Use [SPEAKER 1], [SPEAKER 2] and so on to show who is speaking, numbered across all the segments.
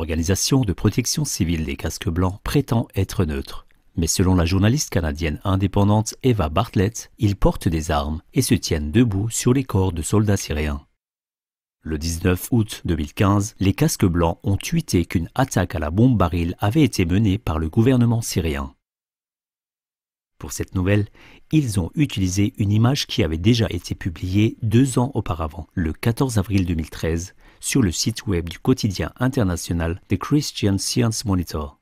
[SPEAKER 1] L'organisation de protection civile des casques blancs prétend être neutre. Mais selon la journaliste canadienne indépendante Eva Bartlett, ils portent des armes et se tiennent debout sur les corps de soldats syriens. Le 19 août 2015, les casques blancs ont tweeté qu'une attaque à la bombe baril avait été menée par le gouvernement syrien. Pour cette nouvelle, ils ont utilisé une image qui avait déjà été publiée 2 ans auparavant, le 14 avril 2013, sur le site web du quotidien international The Christian Science Monitor.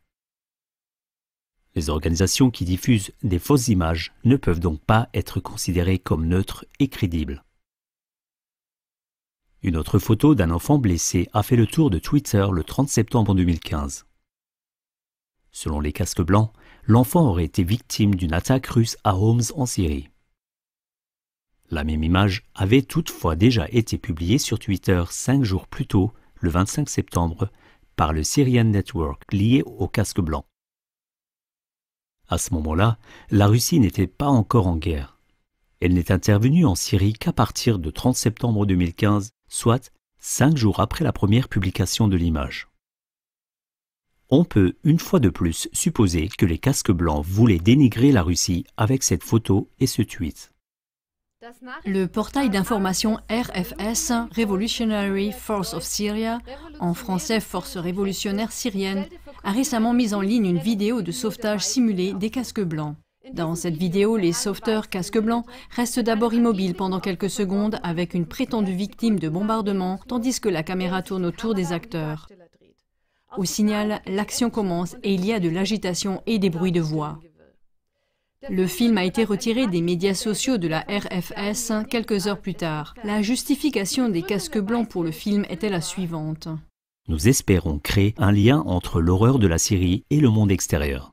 [SPEAKER 1] Les organisations qui diffusent des fausses images ne peuvent donc pas être considérées comme neutres et crédibles. Une autre photo d'un enfant blessé a fait le tour de Twitter le 30 septembre 2015. Selon les casques blancs, l'enfant aurait été victime d'une attaque russe à Homs en Syrie. La même image avait toutefois déjà été publiée sur Twitter 5 jours plus tôt, le 25 septembre, par le Syrian Network lié aux casques blancs. À ce moment-là, la Russie n'était pas encore en guerre. Elle n'est intervenue en Syrie qu'à partir de 30 septembre 2015, soit 5 jours après la première publication de l'image. On peut, une fois de plus, supposer que les casques blancs voulaient dénigrer la Russie avec cette photo et ce tweet.
[SPEAKER 2] Le portail d'information RFS, Revolutionary Force of Syria, en français Force révolutionnaire syrienne, a récemment mis en ligne une vidéo de sauvetage simulé des casques blancs. Dans cette vidéo, les sauveteurs casques blancs restent d'abord immobiles pendant quelques secondes avec une prétendue victime de bombardement, tandis que la caméra tourne autour des acteurs. Au signal, l'action commence et il y a de l'agitation et des bruits de voix. Le film a été retiré des médias sociaux de la RFS quelques heures plus tard. La justification des casques blancs pour le film était la suivante.
[SPEAKER 1] Nous espérons créer un lien entre l'horreur de la Syrie et le monde extérieur.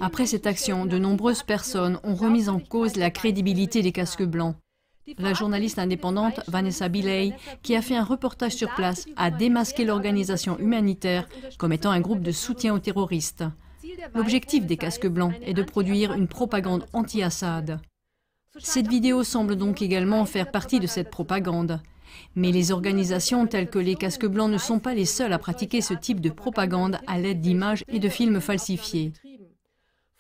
[SPEAKER 2] Après cette action, de nombreuses personnes ont remis en cause la crédibilité des casques blancs. La journaliste indépendante Vanessa Billey, qui a fait un reportage sur place, a démasqué l'organisation humanitaire comme étant un groupe de soutien aux terroristes. L'objectif des casques blancs est de produire une propagande anti-Assad. Cette vidéo semble donc également faire partie de cette propagande. Mais les organisations telles que les casques blancs ne sont pas les seules à pratiquer ce type de propagande à l'aide d'images et de films falsifiés.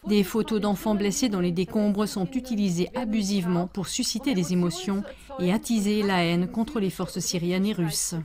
[SPEAKER 2] Des photos d'enfants blessés dans les décombres sont utilisées abusivement pour susciter des émotions et attiser la haine contre les forces syriennes et russes.